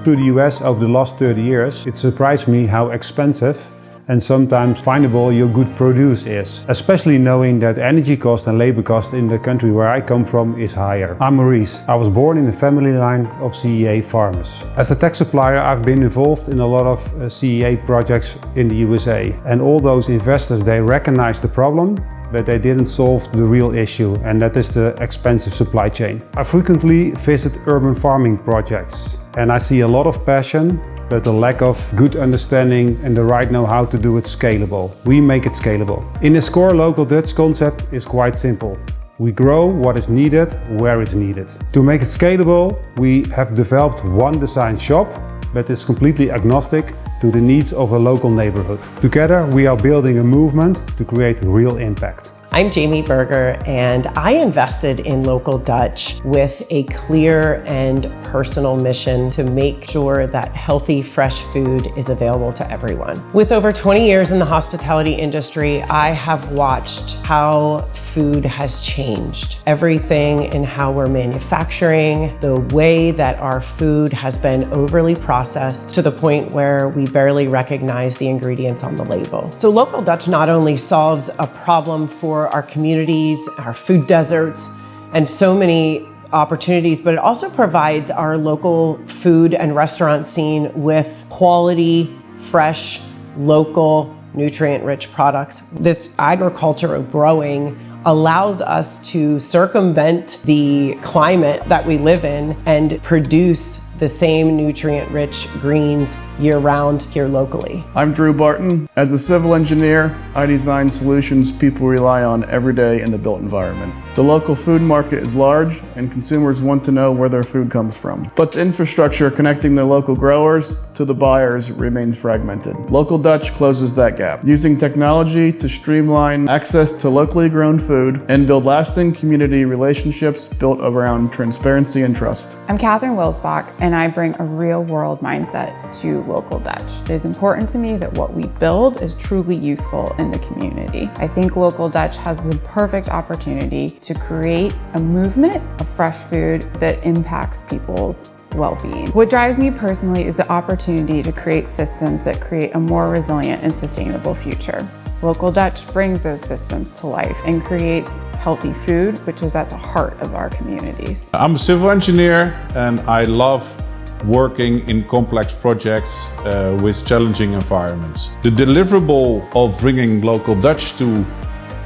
Through the US over the last 30 years, it surprised me how expensive and sometimes findable your good produce is, especially knowing that energy cost and labor cost in the country where I come from is higher. I'm Maurice. I was born in a family line of CEA farmers. As a tech supplier, I've been involved in a lot of CEA projects in the USA, and all those investors, they recognize the problem, but they didn't solve the real issue, and that is the expensive supply chain. I frequently visit urban farming projects, and I see a lot of passion, but a lack of good understanding and the right know-how to do it scalable. We make it scalable. In this core local Dutch concept is quite simple. We grow what is needed, where it's needed. To make it scalable, we have developed one design shop, but it's completely agnostic to the needs of a local neighborhood. Together, we are building a movement to create real impact. I'm Jamie Berger, and I invested in Local Dutch with a clear and personal mission to make sure that healthy, fresh food is available to everyone. With over 20 years in the hospitality industry, I have watched how food has changed. Everything in how we're manufacturing, the way that our food has been overly processed to the point where we barely recognize the ingredients on the label. So Local Dutch not only solves a problem for our communities, our food deserts, and so many opportunities, but it also provides our local food and restaurant scene with quality, fresh, local, nutrient-rich products. This agriculture of growing allows us to circumvent the climate that we live in and produce the same nutrient-rich greens year-round here locally. I'm Drew Barton. As a civil engineer, I design solutions people rely on every day in the built environment. The local food market is large, and consumers want to know where their food comes from. But the infrastructure connecting the local growers to the buyers remains fragmented. Local Dutch closes that gap, using technology to streamline access to locally grown food and build lasting community relationships built around transparency and trust. I'm Catherine Wilsbach, and I bring a real-world mindset to Local Dutch. It is important to me that what we build is truly useful in the community. I think Local Dutch has the perfect opportunity to create a movement of fresh food that impacts people's well-being. What drives me personally is the opportunity to create systems that create a more resilient and sustainable future. Local Dutch brings those systems to life and creates healthy food, which is at the heart of our communities. I'm a civil engineer, and I love working in complex projects with challenging environments. The deliverable of bringing Local Dutch to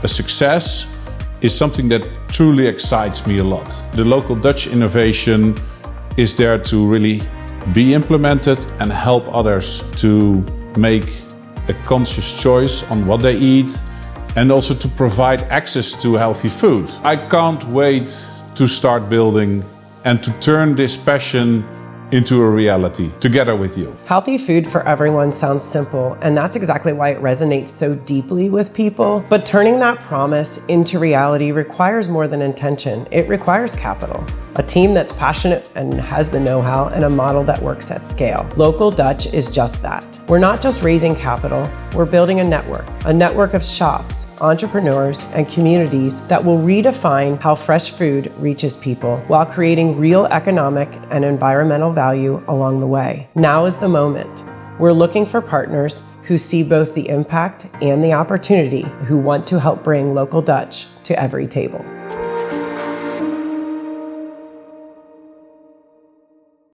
a success is something that truly excites me a lot. The Local Dutch innovation is there to really be implemented and help others to make a conscious choice on what they eat, and also to provide access to healthy food. I can't wait to start building and to turn this passion into a reality together with you. Healthy food for everyone sounds simple, and that's exactly why it resonates so deeply with people. But turning that promise into reality requires more than intention. It requires capital, a team that's passionate and has the know-how, and a model that works at scale. Local Dutch is just that. We're not just raising capital, we're building a network of shops, entrepreneurs, and communities that will redefine how fresh food reaches people while creating real economic and environmental value along the way. Now is the moment. We're looking for partners who see both the impact and the opportunity, who want to help bring Local Dutch to every table.